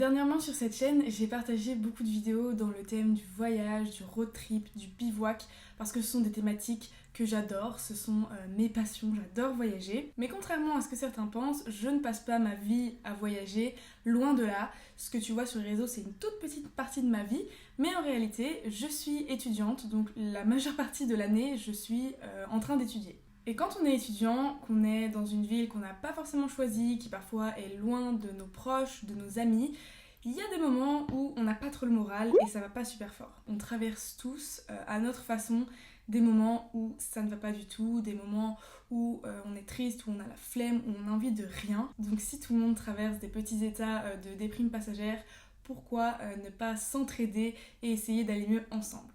Dernièrement sur cette chaîne, j'ai partagé beaucoup de vidéos dans le thème du voyage, du road trip, du bivouac, parce que ce sont des thématiques que j'adore, ce sont mes passions, j'adore voyager. Mais contrairement à ce que certains pensent, je ne passe pas ma vie à voyager, loin de là. Ce que tu vois sur les réseaux, c'est une toute petite partie de ma vie, mais en réalité, je suis étudiante, donc la majeure partie de l'année, je suis en train d'étudier. Et quand on est étudiant, qu'on est dans une ville qu'on n'a pas forcément choisie, qui parfois est loin de nos proches, de nos amis, il y a des moments où on n'a pas trop le moral et ça va pas super fort. On traverse tous à notre façon des moments où ça ne va pas du tout, des moments où on est triste, où on a la flemme, où on a envie de rien. Donc si tout le monde traverse des petits états de déprime passagère, pourquoi ne pas s'entraider et essayer d'aller mieux ensemble ?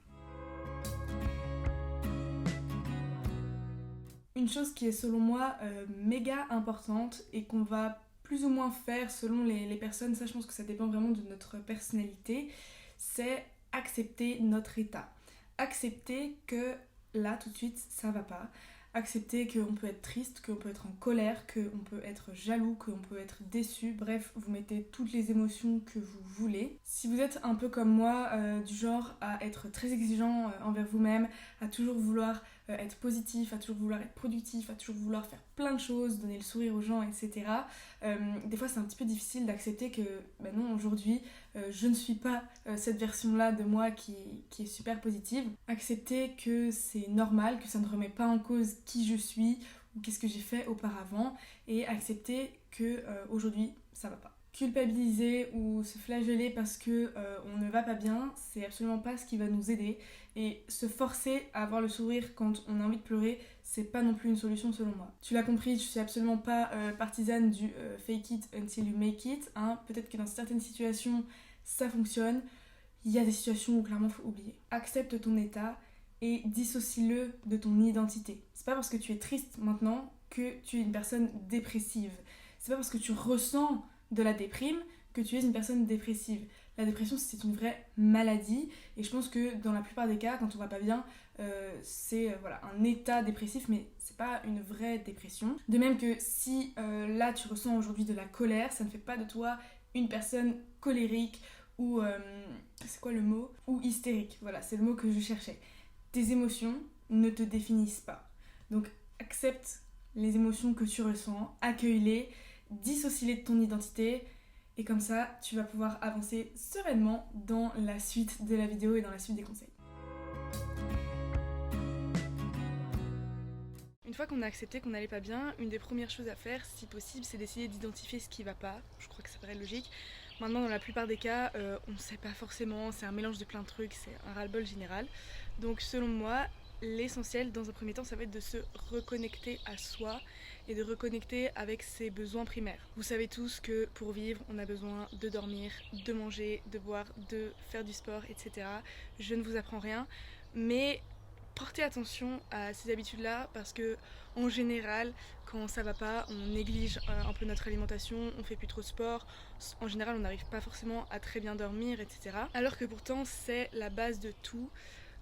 Une chose qui est selon moi méga importante et qu'on va plus ou moins faire selon les personnes, ça je pense que ça dépend vraiment de notre personnalité, c'est accepter notre état. Accepter que là tout de suite ça va pas. Accepter qu'on peut être triste, qu'on peut être en colère, qu'on peut être jaloux, qu'on peut être déçu. Bref, vous mettez toutes les émotions que vous voulez. Si vous êtes un peu comme moi, du genre à être très exigeant envers vous-même, à toujours vouloir être positif, à toujours vouloir être productif, à toujours vouloir faire plein de choses, donner le sourire aux gens, etc. Des fois c'est un petit peu difficile d'accepter que non, aujourd'hui je ne suis pas cette version-là de moi qui est super positive. Accepter que c'est normal, que ça ne remet pas en cause qui je suis ou qu'est-ce que j'ai fait auparavant, et accepter que aujourd'hui ça va pas. Culpabiliser ou se flageller parce que on ne va pas bien, c'est absolument pas ce qui va nous aider, et se forcer à avoir le sourire quand on a envie de pleurer, c'est pas non plus une solution selon moi. Tu l'as compris, je suis absolument pas partisane du fake it until you make it, hein. Peut-être que dans certaines situations ça fonctionne, il y a des situations où clairement faut oublier. Accepte ton état et dissocie-le de ton identité. C'est pas parce que tu es triste maintenant que tu es une personne dépressive. C'est pas parce que tu ressens de la déprime que tu es une personne dépressive. La dépression, c'est une vraie maladie, et je pense que dans la plupart des cas, quand on va pas bien, c'est un état dépressif, mais c'est pas une vraie dépression. De même que si là tu ressens aujourd'hui de la colère, ça ne fait pas de toi une personne colérique ou c'est quoi le mot ? Ou hystérique. Voilà, c'est le mot que je cherchais. Tes émotions ne te définissent pas. Donc accepte les émotions que tu ressens, accueille-les, dissocie-les de ton identité, et comme ça tu vas pouvoir avancer sereinement dans la suite de la vidéo et dans la suite des conseils. Une fois qu'on a accepté qu'on n'allait pas bien, une des premières choses à faire, si possible, c'est d'essayer d'identifier ce qui va pas. Je crois que ça paraît logique. Maintenant, dans la plupart des cas, on ne sait pas forcément, c'est un mélange de plein de trucs, c'est un ras-le-bol général. Donc selon moi, l'essentiel dans un premier temps, ça va être de se reconnecter à soi et de reconnecter avec ses besoins primaires. Vous savez tous que pour vivre, on a besoin de dormir, de manger, de boire, de faire du sport, etc. Je ne vous apprends rien, mais portez attention à ces habitudes-là, parce que en général, quand ça va pas, on néglige un peu notre alimentation, on fait plus trop de sport, en général on n'arrive pas forcément à très bien dormir, etc. Alors que pourtant c'est la base de tout.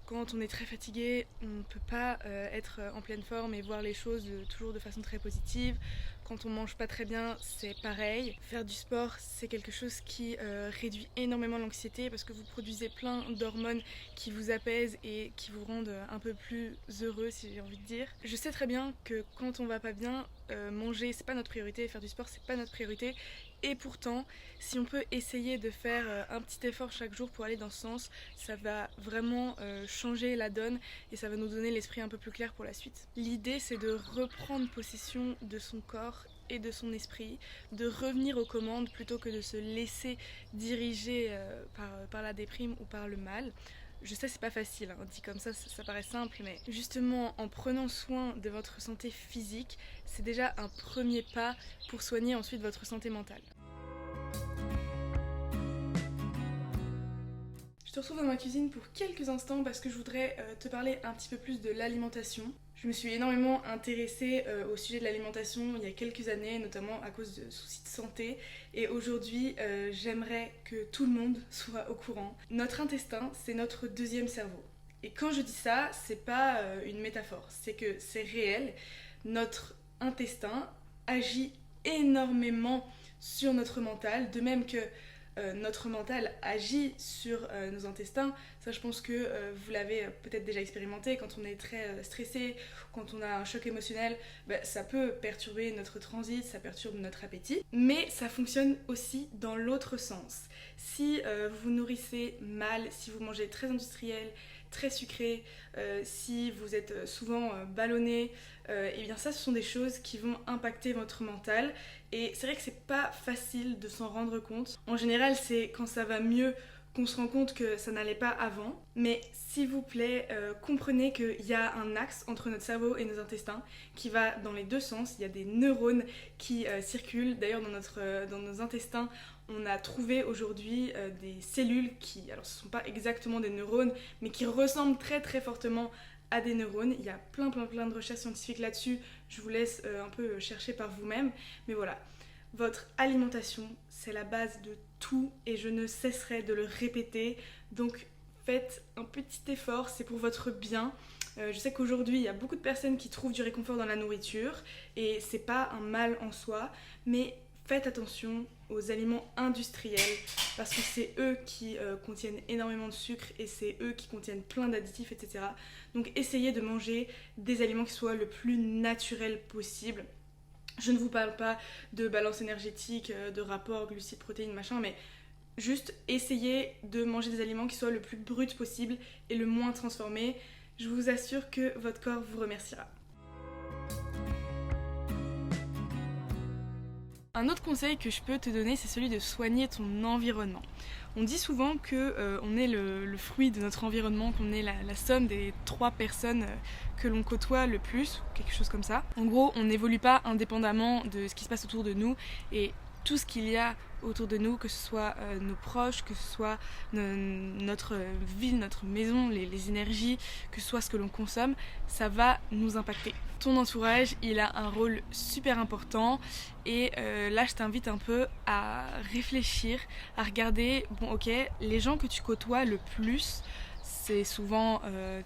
Quand on est très fatigué, on ne peut pas être en pleine forme et voir les choses toujours de façon très positive. Quand on mange pas très bien, c'est pareil. Faire du sport, c'est quelque chose qui réduit énormément l'anxiété, parce que vous produisez plein d'hormones qui vous apaisent et qui vous rendent un peu plus heureux, si j'ai envie de dire. Je sais très bien que quand on va pas bien, manger c'est pas notre priorité, faire du sport c'est pas notre priorité, et pourtant si on peut essayer de faire un petit effort chaque jour pour aller dans ce sens, ça va vraiment changer la donne et ça va nous donner l'esprit un peu plus clair pour la suite. L'idée c'est de reprendre possession de son corps et de son esprit, de revenir aux commandes plutôt que de se laisser diriger par la déprime ou par le mal. Je sais, c'est pas facile, hein. Dit comme ça paraît simple, mais justement en prenant soin de votre santé physique, c'est déjà un premier pas pour soigner ensuite votre santé mentale. Je te retrouve dans ma cuisine pour quelques instants parce que je voudrais te parler un petit peu plus de l'alimentation. Je me suis énormément intéressée au sujet de l'alimentation il y a quelques années, notamment à cause de soucis de santé, et aujourd'hui j'aimerais que tout le monde soit au courant. Notre intestin, c'est notre deuxième cerveau. Et quand je dis ça, c'est pas une métaphore, c'est que c'est réel. Notre intestin agit énormément sur notre mental, de même que notre mental agit sur nos intestins. Ça, je pense que vous l'avez peut-être déjà expérimenté. Quand on est très stressé, quand on a un choc émotionnel, ça peut perturber notre transit, ça perturbe notre appétit. Mais ça fonctionne aussi dans l'autre sens. Si vous vous nourrissez mal, si vous mangez très industriel, très sucré, si vous êtes souvent ballonné, et bien ça, ce sont des choses qui vont impacter votre mental. Et c'est vrai que c'est pas facile de s'en rendre compte. En général, c'est quand ça va mieux qu'on se rend compte que ça n'allait pas avant. Mais s'il vous plaît, comprenez qu'il y a un axe entre notre cerveau et nos intestins qui va dans les deux sens. Il y a des neurones qui circulent. D'ailleurs, dans nos intestins, on a trouvé aujourd'hui des cellules qui, alors ce ne sont pas exactement des neurones, mais qui ressemblent très très fortement à des neurones. Il y a plein de recherches scientifiques là-dessus. Je vous laisse un peu chercher par vous-même. Mais voilà, votre alimentation, c'est la base de tout et je ne cesserai de le répéter. Donc faites un petit effort, c'est pour votre bien. Je sais qu'aujourd'hui, il y a beaucoup de personnes qui trouvent du réconfort dans la nourriture et c'est pas un mal en soi, mais faites attention aux aliments industriels parce que c'est eux qui contiennent énormément de sucre et c'est eux qui contiennent plein d'additifs, etc. Donc essayez de manger des aliments qui soient le plus naturels possible. Je ne vous parle pas de balance énergétique, de rapport glucides-protéines, machin, mais juste essayez de manger des aliments qui soient le plus bruts possible et le moins transformés. Je vous assure que votre corps vous remerciera. Un autre conseil que je peux te donner, c'est celui de soigner ton environnement. On dit souvent qu'on est le fruit de notre environnement, qu'on est la somme des 3 personnes que l'on côtoie le plus, quelque chose comme ça. En gros, on n'évolue pas indépendamment de ce qui se passe autour de nous et tout ce qu'il y a autour de nous, que ce soit nos proches, que ce soit notre ville, notre maison, les énergies, que ce soit ce que l'on consomme, ça va nous impacter. Ton entourage, il a un rôle super important et là je t'invite un peu à réfléchir, à regarder, bon ok, les gens que tu côtoies le plus, c'est souvent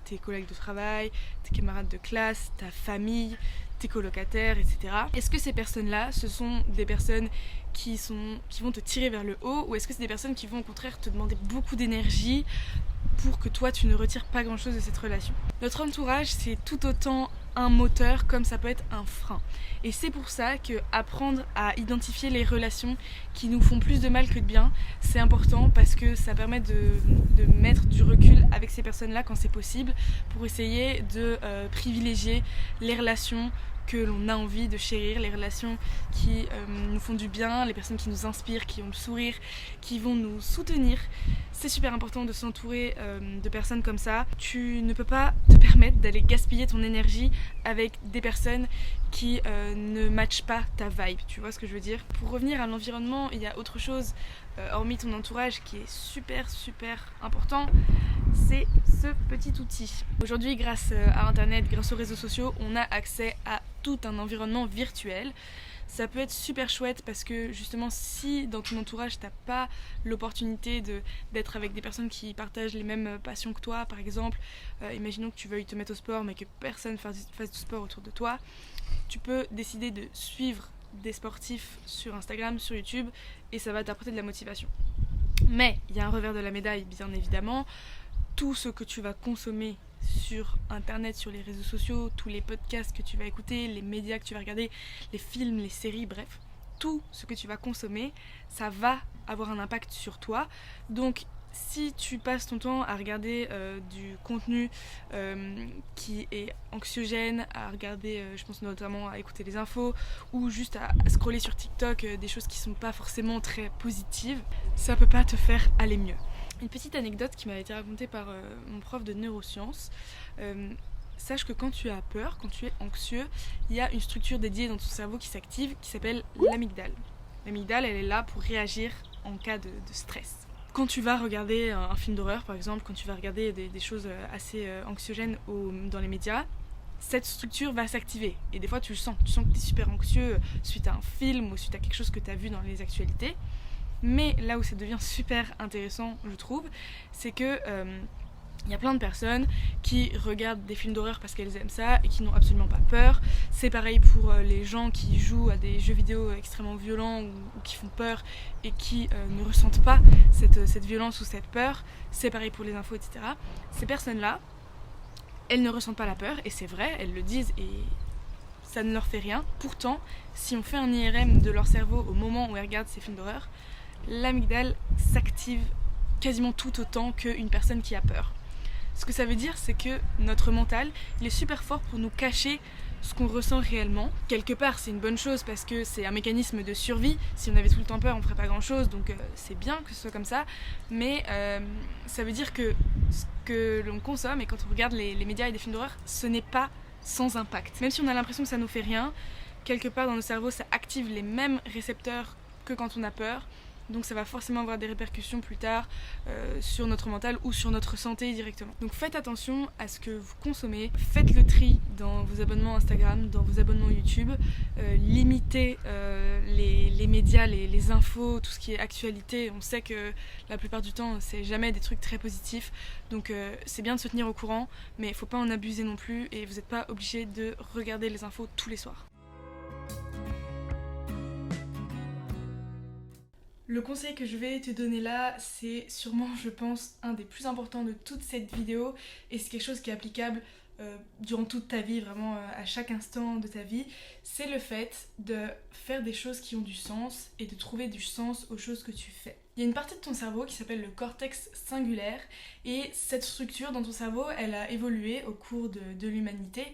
tes collègues de travail, tes camarades de classe, ta famille, tes colocataires, etc. Est-ce que ces personnes-là, ce sont des personnes qui vont te tirer vers le haut ou est-ce que c'est des personnes qui vont au contraire te demander beaucoup d'énergie pour que toi tu ne retires pas grand-chose de cette relation? Notre entourage, c'est tout autant un moteur comme ça peut être un frein. Et c'est pour ça que apprendre à identifier les relations qui nous font plus de mal que de bien, c'est important parce que ça permet de mettre du recul avec ces personnes-là quand c'est possible pour essayer de privilégier les relations que l'on a envie de chérir, les relations qui nous font du bien, les personnes qui nous inspirent, qui ont le sourire, qui vont nous soutenir. C'est super important de s'entourer de personnes comme ça. Tu ne peux pas te permettre d'aller gaspiller ton énergie avec des personnes qui ne matchent pas ta vibe, tu vois ce que je veux dire? Pour revenir à l'environnement, il y a autre chose, hormis ton entourage, qui est super important, c'est ce petit outil. Aujourd'hui, grâce à Internet, grâce aux réseaux sociaux, on a accès à tout un environnement virtuel. Ça peut être super chouette parce que justement si dans ton entourage t'as pas l'opportunité d'être avec des personnes qui partagent les mêmes passions que toi, par exemple, imaginons que tu veuilles te mettre au sport mais que personne fasse du sport autour de toi, tu peux décider de suivre des sportifs sur Instagram, sur YouTube et ça va t'apporter de la motivation. Mais il y a un revers de la médaille bien évidemment, tout ce que tu vas consommer sur internet, sur les réseaux sociaux, tous les podcasts que tu vas écouter, les médias que tu vas regarder, les films, les séries, bref, tout ce que tu vas consommer, ça va avoir un impact sur toi. Donc si tu passes ton temps à regarder du contenu qui est anxiogène, à regarder, je pense notamment à écouter les infos ou juste à scroller sur TikTok des choses qui sont pas forcément très positives, ça peut pas te faire aller mieux. Une petite anecdote qui m'a été racontée par mon prof de neurosciences. Sache que quand tu as peur, quand tu es anxieux, il y a une structure dédiée dans ton cerveau qui s'active qui s'appelle l'amygdale. L'amygdale, elle est là pour réagir en cas de stress. Quand tu vas regarder un film d'horreur par exemple, quand tu vas regarder des choses assez anxiogènes dans les médias, cette structure va s'activer. Et des fois tu sens que tu es super anxieux suite à un film ou suite à quelque chose que tu as vu dans les actualités. Mais là où ça devient super intéressant, je trouve, c'est que Il y a plein de personnes qui regardent des films d'horreur parce qu'elles aiment ça et qui n'ont absolument pas peur. C'est pareil pour les gens qui jouent à des jeux vidéo extrêmement violents ou qui font peur et qui ne ressentent pas cette violence ou cette peur. C'est pareil pour les infos, etc. Ces personnes-là, elles ne ressentent pas la peur, et c'est vrai, elles le disent et ça ne leur fait rien. Pourtant, si on fait un IRM de leur cerveau au moment où elles regardent ces films d'horreur, l'amygdale s'active quasiment tout autant qu'une personne qui a peur. Ce que ça veut dire, c'est que notre mental, il est super fort pour nous cacher ce qu'on ressent réellement. Quelque part, c'est une bonne chose parce que c'est un mécanisme de survie. Si on avait tout le temps peur, on ferait pas grand chose, donc c'est bien que ce soit comme ça. Mais ça veut dire que ce que l'on consomme, et quand on regarde les médias et des films d'horreur, ce n'est pas sans impact. Même si on a l'impression que ça nous fait rien, quelque part dans nos cerveaux, ça active les mêmes récepteurs que quand on a peur. Donc ça va forcément avoir des répercussions plus tard sur notre mental ou sur notre santé directement. Donc faites attention à ce que vous consommez, faites le tri dans vos abonnements Instagram, dans vos abonnements YouTube, limitez les médias, les infos, tout ce qui est actualité. On sait que la plupart du temps c'est jamais des trucs très positifs, donc c'est bien de se tenir au courant, mais il faut pas en abuser non plus et vous n'êtes pas obligé de regarder les infos tous les soirs. Le conseil que je vais te donner là, c'est sûrement, je pense, un des plus importants de toute cette vidéo et c'est quelque chose qui est applicable durant toute ta vie, vraiment à chaque instant de ta vie. C'est le fait de faire des choses qui ont du sens et de trouver du sens aux choses que tu fais. Il y a une partie de ton cerveau qui s'appelle le cortex singulaire et cette structure dans ton cerveau, elle a évolué au cours de l'humanité.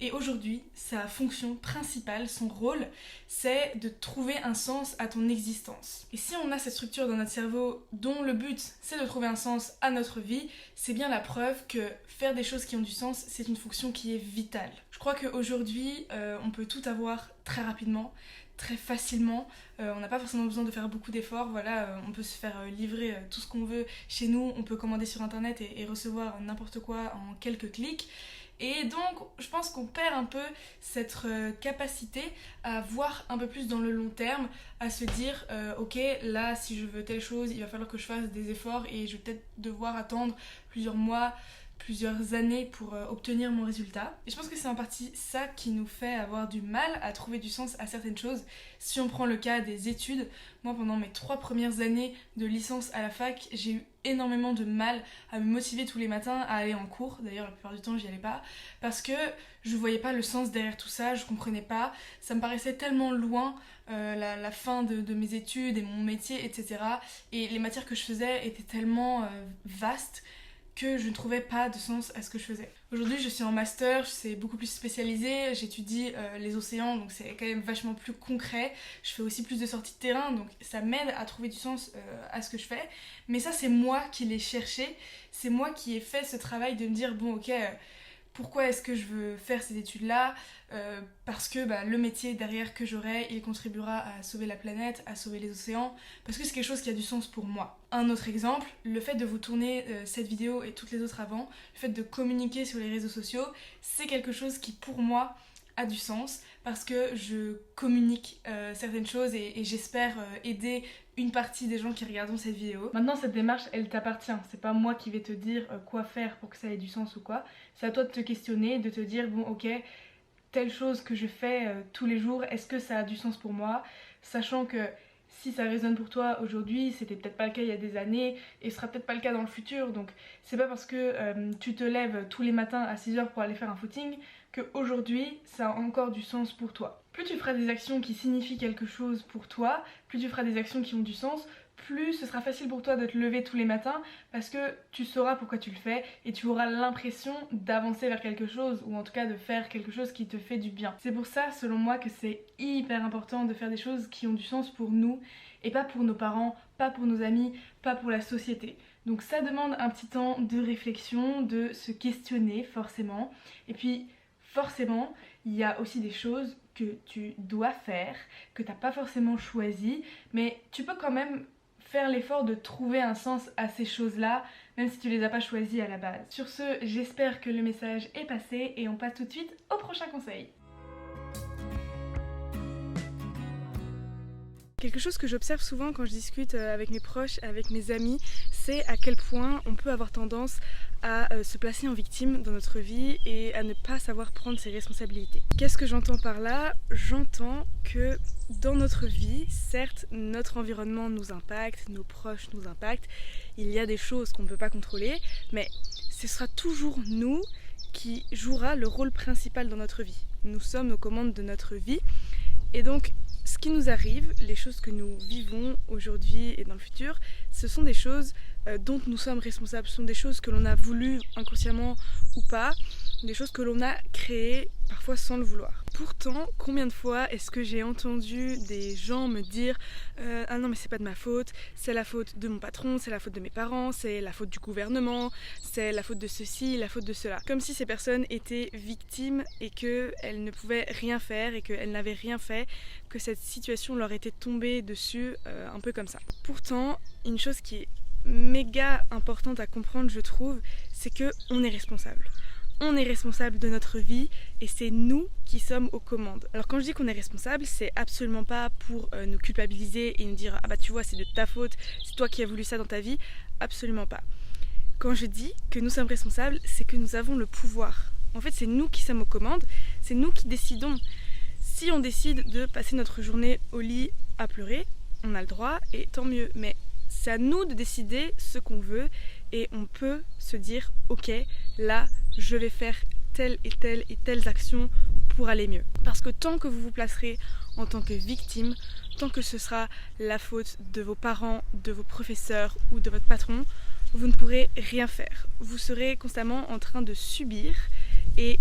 Et aujourd'hui, sa fonction principale, son rôle, c'est de trouver un sens à ton existence. Et si on a cette structure dans notre cerveau dont le but, c'est de trouver un sens à notre vie, c'est bien la preuve que faire des choses qui ont du sens, c'est une fonction qui est vitale. Je crois qu'aujourd'hui, on peut tout avoir très rapidement, très facilement. On n'a pas forcément besoin de faire beaucoup d'efforts. Voilà, on peut se faire livrer tout ce qu'on veut chez nous. On peut commander sur internet et recevoir n'importe quoi en quelques clics. Et donc, je pense qu'on perd un peu cette capacité à voir un peu plus dans le long terme, à se dire ok, là, si je veux telle chose, il va falloir que je fasse des efforts et je vais peut-être devoir attendre plusieurs mois, plusieurs années pour obtenir mon résultat. Et je pense que c'est en partie ça qui nous fait avoir du mal à trouver du sens à certaines choses. Si on prend le cas des études, moi pendant mes 3 premières années de licence à la fac, j'ai eu énormément de mal à me motiver tous les matins à aller en cours. D'ailleurs la plupart du temps j'y allais pas parce que je voyais pas le sens derrière tout ça, je comprenais pas, ça me paraissait tellement loin la fin de mes études et mon métier, etc. Et les matières que je faisais étaient tellement vastes que je ne trouvais pas de sens à ce que je faisais. Aujourd'hui, je suis en master, c'est beaucoup plus spécialisé, j'étudie les océans, donc c'est quand même vachement plus concret. Je fais aussi plus de sorties de terrain, donc ça m'aide à trouver du sens à ce que je fais. Mais ça, c'est moi qui l'ai cherché, c'est moi qui ai fait ce travail de me dire, bon ok, pourquoi est-ce que je veux faire ces études-là ? Parce que le métier derrière que j'aurai, il contribuera à sauver la planète, à sauver les océans, parce que c'est quelque chose qui a du sens pour moi. Un autre exemple, le fait de vous tourner cette vidéo et toutes les autres avant, le fait de communiquer sur les réseaux sociaux, c'est quelque chose qui pour moi a du sens, parce que je communique certaines choses et j'espère aider une partie des gens qui regarderont cette vidéo. Maintenant, cette démarche, elle t'appartient. C'est pas moi qui vais te dire quoi faire pour que ça ait du sens ou quoi. C'est à toi de te questionner, de te dire, bon ok, telle chose que je fais tous les jours, est-ce que ça a du sens pour moi ? Sachant que si ça résonne pour toi aujourd'hui, c'était peut-être pas le cas il y a des années et ce sera peut-être pas le cas dans le futur. Donc c'est pas parce que tu te lèves tous les matins à 6h pour aller faire un footing qu'aujourd'hui ça a encore du sens pour toi. Plus tu feras des actions qui signifient quelque chose pour toi, plus tu feras des actions qui ont du sens, plus ce sera facile pour toi de te lever tous les matins parce que tu sauras pourquoi tu le fais et tu auras l'impression d'avancer vers quelque chose ou en tout cas de faire quelque chose qui te fait du bien. C'est pour ça, selon moi, que c'est hyper important de faire des choses qui ont du sens pour nous et pas pour nos parents, pas pour nos amis, pas pour la société. Donc ça demande un petit temps de réflexion, de se questionner forcément. Et puis forcément, il y a aussi des choses que tu dois faire, que t'as pas forcément choisi, mais tu peux quand même faire l'effort de trouver un sens à ces choses-là, même si tu les as pas choisies à la base. Sur ce, j'espère que le message est passé et on passe tout de suite au prochain conseil. Quelque chose que j'observe souvent quand je discute avec mes proches, avec mes amis, c'est à quel point on peut avoir tendance à se placer en victime dans notre vie et à ne pas savoir prendre ses responsabilités. Qu'est-ce que j'entends par là? J'entends que dans notre vie, certes, notre environnement nous impacte, nos proches nous impactent, il y a des choses qu'on ne peut pas contrôler, mais ce sera toujours nous qui jouera le rôle principal dans notre vie. Nous sommes aux commandes de notre vie et donc ce qui nous arrive, les choses que nous vivons aujourd'hui et dans le futur, ce sont des choses dont nous sommes responsables, ce sont des choses que l'on a voulu inconsciemment ou pas, des choses que l'on a créées parfois sans le vouloir. Pourtant, combien de fois est-ce que j'ai entendu des gens me dire ah non mais c'est pas de ma faute, c'est la faute de mon patron, c'est la faute de mes parents, c'est la faute du gouvernement, c'est la faute de ceci, la faute de cela. Comme si ces personnes étaient victimes et qu'elles ne pouvaient rien faire et qu'elles n'avaient rien fait, que cette situation leur était tombée dessus un peu comme ça. Pourtant, une chose qui est méga importante à comprendre, je trouve, c'est qu'on est responsable. On est responsable de notre vie et c'est nous qui sommes aux commandes. Alors quand je dis qu'on est responsable, c'est absolument pas pour nous culpabiliser et nous dire ah bah tu vois c'est de ta faute, c'est toi qui as voulu ça dans ta vie, absolument pas. Quand je dis que nous sommes responsables, c'est que nous avons le pouvoir. En fait c'est nous qui sommes aux commandes, c'est nous qui décidons. Si on décide de passer notre journée au lit à pleurer, on a le droit et tant mieux, mais c'est à nous de décider ce qu'on veut et on peut se dire ok, là je vais faire telle et telle action pour aller mieux. Parce que tant que vous vous placerez en tant que victime, tant que ce sera la faute de vos parents, de vos professeurs ou de votre patron, vous ne pourrez rien faire. Vous serez constamment en train de subir et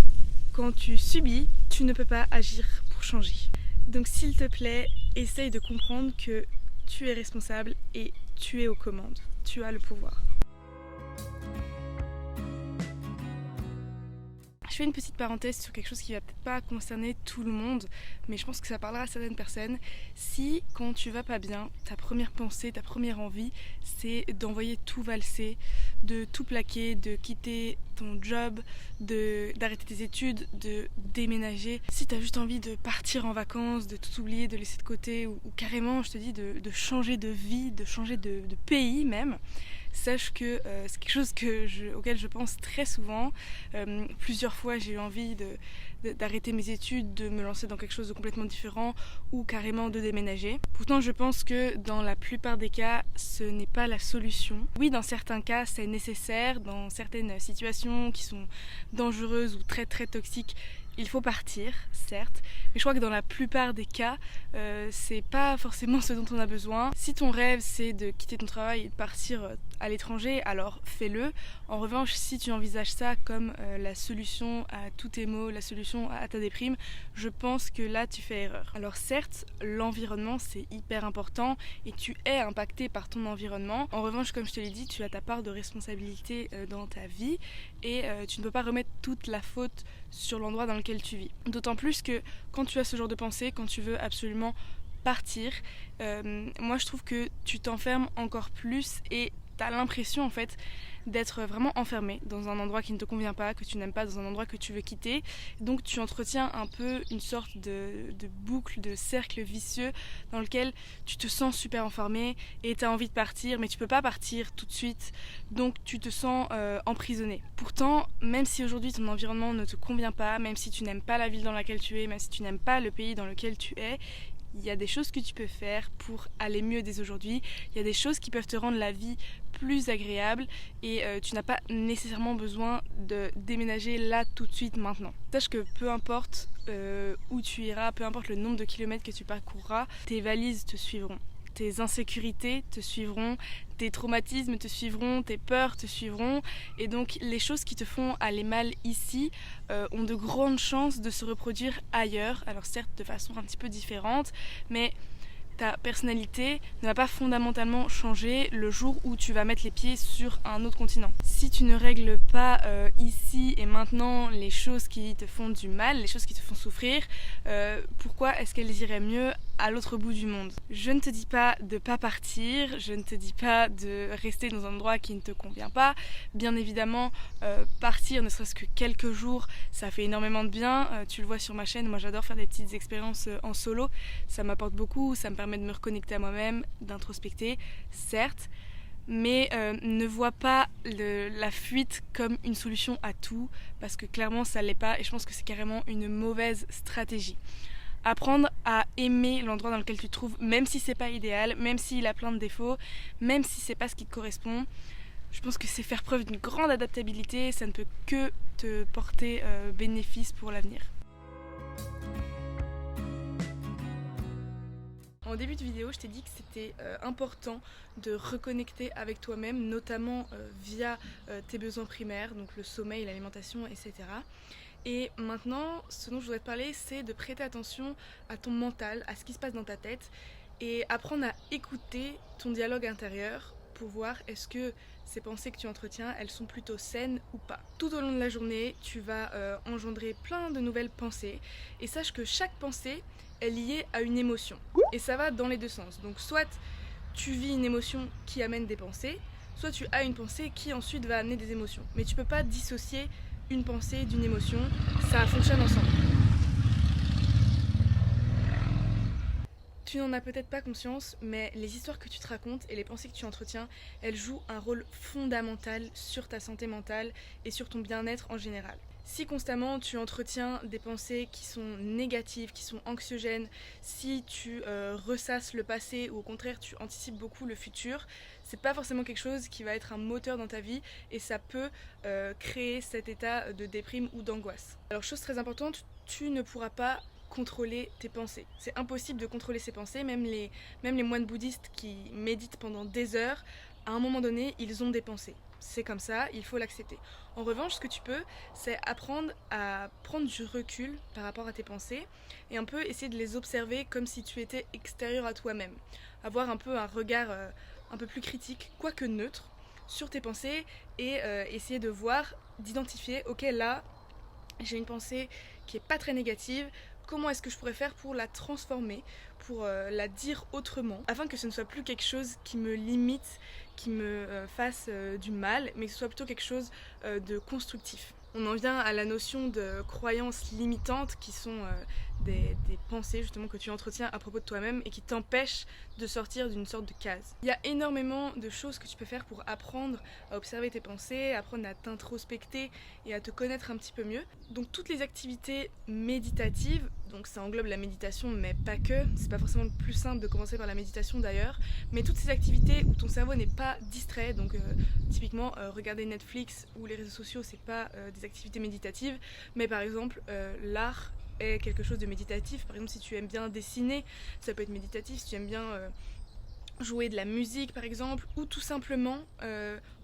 quand tu subis, tu ne peux pas agir pour changer. Donc s'il te plaît, essaye de comprendre que tu es responsable et tu es aux commandes. Tu as le pouvoir. Je fais une petite parenthèse sur quelque chose qui va peut-être pas concerner tout le monde, mais je pense que ça parlera à certaines personnes. Si quand tu vas pas bien, ta première pensée, ta première envie, c'est d'envoyer tout valser, de tout plaquer, de quitter ton job, d'arrêter tes études, de déménager. Si tu as juste envie de partir en vacances, de tout oublier, de laisser de côté, ou carrément, je te dis, de changer de vie, de changer de pays même, sache que c'est quelque chose auquel je pense très souvent. Plusieurs fois j'ai eu envie d'arrêter mes études, de me lancer dans quelque chose de complètement différent ou carrément de déménager. Pourtant je pense que dans la plupart des cas ce n'est pas la solution. Oui, dans certains cas c'est nécessaire, dans certaines situations qui sont dangereuses ou très très toxiques, il faut partir, certes, mais je crois que dans la plupart des cas, c'est pas forcément ce dont on a besoin. Si ton rêve c'est de quitter ton travail et de partir à l'étranger, alors fais-le. En revanche, si tu envisages ça comme la solution à tous tes maux, la solution à ta déprime, je pense que là tu fais erreur. Alors certes, l'environnement c'est hyper important et tu es impacté par ton environnement. En revanche, comme je te l'ai dit, tu as ta part de responsabilité dans ta vie et tu ne peux pas remettre toute la faute sur l'endroit dans lequel tu vis. D'autant plus que quand tu as ce genre de pensée, quand tu veux absolument partir, moi je trouve que tu t'enfermes encore plus et t'as l'impression en fait d'être vraiment enfermé dans un endroit qui ne te convient pas, que tu n'aimes pas, dans un endroit que tu veux quitter. Donc tu entretiens un peu une sorte de boucle, de cercle vicieux dans lequel tu te sens super enfermé et tu as envie de partir, mais tu peux pas partir tout de suite, donc tu te sens emprisonné. Pourtant, même si aujourd'hui ton environnement ne te convient pas, même si tu n'aimes pas la ville dans laquelle tu es, même si tu n'aimes pas le pays dans lequel tu es, il y a des choses que tu peux faire pour aller mieux dès aujourd'hui. Il y a des choses qui peuvent te rendre la vie plus agréable et tu n'as pas nécessairement besoin de déménager là tout de suite maintenant. Sache que peu importe où tu iras, peu importe le nombre de kilomètres que tu parcourras, tes valises te suivront. Tes insécurités te suivront, tes traumatismes te suivront, tes peurs te suivront et donc les choses qui te font aller mal ici ont de grandes chances de se reproduire ailleurs. Alors certes de façon un petit peu différente, mais ta personnalité ne va pas fondamentalement changer le jour où tu vas mettre les pieds sur un autre continent. Si tu ne règles pas ici et maintenant les choses qui te font du mal, les choses qui te font souffrir, pourquoi est-ce qu'elles iraient mieux à l'autre bout du monde? Je ne te dis pas de pas partir, je ne te dis pas de rester dans un endroit qui ne te convient pas. Bien évidemment, partir ne serait-ce que quelques jours, ça fait énormément de bien. Tu le vois sur ma chaîne, moi j'adore faire des petites expériences en solo, ça m'apporte beaucoup, ça me permet permet de me reconnecter à moi-même, d'introspecter, certes, mais ne vois pas la fuite comme une solution à tout, parce que clairement ça l'est pas, et je pense que c'est carrément une mauvaise stratégie. Apprendre à aimer l'endroit dans lequel tu te trouves, même si c'est pas idéal, même s'il a plein de défauts, même si c'est pas ce qui te correspond, je pense que c'est faire preuve d'une grande adaptabilité, ça ne peut que te porter bénéfice pour l'avenir. En début de vidéo, je t'ai dit que c'était important de reconnecter avec toi-même, notamment via tes besoins primaires, donc le sommeil, l'alimentation, etc. Et maintenant, ce dont je voudrais te parler, c'est de prêter attention à ton mental, à ce qui se passe dans ta tête, et apprendre à écouter ton dialogue intérieur pour voir est-ce que ces pensées que tu entretiens, elles sont plutôt saines ou pas. Tout au long de la journée, tu vas engendrer plein de nouvelles pensées, et sache que chaque pensée est liée à une émotion. Et ça va dans les deux sens. Donc soit tu vis une émotion qui amène des pensées, soit tu as une pensée qui ensuite va amener des émotions. Mais tu peux pas dissocier une pensée d'une émotion, ça fonctionne ensemble. Tu n'en as peut-être pas conscience, mais les histoires que tu te racontes et les pensées que tu entretiens, elles jouent un rôle fondamental sur ta santé mentale et sur ton bien-être en général. Si constamment tu entretiens des pensées qui sont négatives, qui sont anxiogènes, si tu ressasses le passé ou au contraire tu anticipes beaucoup le futur, c'est pas forcément quelque chose qui va être un moteur dans ta vie et ça peut créer cet état de déprime ou d'angoisse. Alors chose très importante, tu ne pourras pas contrôler tes pensées. C'est impossible de contrôler ses pensées, même les moines bouddhistes qui méditent pendant des heures, à un moment donné, ils ont des pensées. C'est comme ça, il faut l'accepter. En revanche, ce que tu peux, c'est apprendre à prendre du recul par rapport à tes pensées et un peu essayer de les observer comme si tu étais extérieur à toi-même. Avoir un peu un regard un peu plus critique, quoique neutre, sur tes pensées et essayer de voir, d'identifier, ok là, j'ai une pensée qui est pas très négative, comment est-ce que je pourrais faire pour la transformer, pour la dire autrement, afin que ce ne soit plus quelque chose qui me limite, qui me fasse du mal, mais que ce soit plutôt quelque chose de constructif. On en vient à la notion de croyances limitantes qui sont des pensées justement que tu entretiens à propos de toi-même et qui t'empêchent de sortir d'une sorte de case. Il y a énormément de choses que tu peux faire pour apprendre à observer tes pensées, apprendre à t'introspecter et à te connaître un petit peu mieux. Donc toutes les activités méditatives, donc ça englobe la méditation mais pas que, c'est pas forcément le plus simple de commencer par la méditation d'ailleurs, mais toutes ces activités où ton cerveau n'est pas distrait, donc typiquement regarder Netflix ou les réseaux sociaux c'est pas des activités méditatives, mais par exemple l'art est quelque chose de méditatif. Par exemple si tu aimes bien dessiner, ça peut être méditatif. Si tu aimes bien jouer de la musique par exemple, ou tout simplement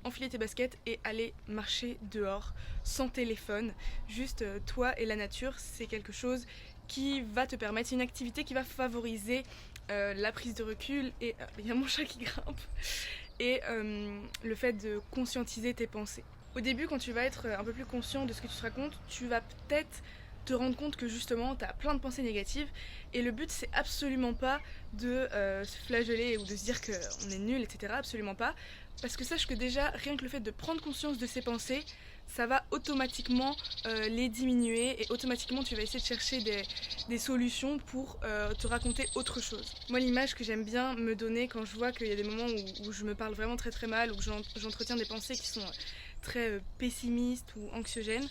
enfiler tes baskets et aller marcher dehors sans téléphone, juste toi et la nature, c'est quelque chose qui va te permettre, c'est une activité qui va favoriser la prise de recul et il y a mon chat qui grimpe et le fait de conscientiser tes pensées. Au début, quand tu vas être un peu plus conscient de ce que tu te racontes, tu vas peut-être te rendre compte que justement tu as plein de pensées négatives et le but c'est absolument pas de se flageller ou de se dire qu'on est nul, etc. Absolument pas, parce que sache que déjà rien que le fait de prendre conscience de ces pensées, ça va automatiquement les diminuer et automatiquement tu vas essayer de chercher des solutions pour te raconter autre chose. Moi l'image que j'aime bien me donner quand je vois qu'il y a des moments où je me parle vraiment très très mal ou que j'entretiens des pensées qui sont très pessimistes ou anxiogènes,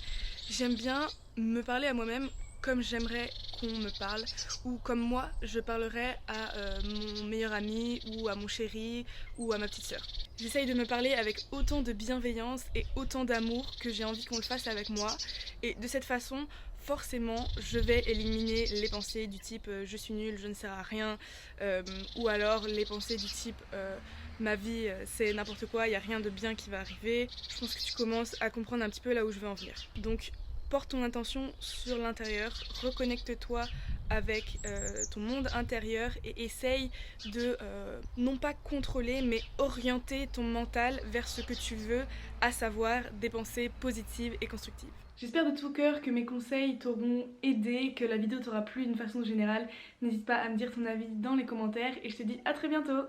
j'aime bien me parler à moi-même comme j'aimerais qu'on me parle ou comme moi je parlerais à mon meilleur ami ou à mon chéri ou à ma petite sœur. J'essaye de me parler avec autant de bienveillance et autant d'amour que j'ai envie qu'on le fasse avec moi et de cette façon forcément je vais éliminer les pensées du type je suis nulle, je ne sers à rien ou alors les pensées du type ma vie c'est n'importe quoi, il n'y a rien de bien qui va arriver. Je pense que tu commences à comprendre un petit peu là où je veux en venir. Donc porte ton attention sur l'intérieur, reconnecte-toi avec ton monde intérieur et essaye de non pas contrôler mais orienter ton mental vers ce que tu veux, à savoir des pensées positives et constructives. J'espère de tout cœur que mes conseils t'auront aidé, que la vidéo t'aura plu d'une façon générale. N'hésite pas à me dire ton avis dans les commentaires et je te dis à très bientôt.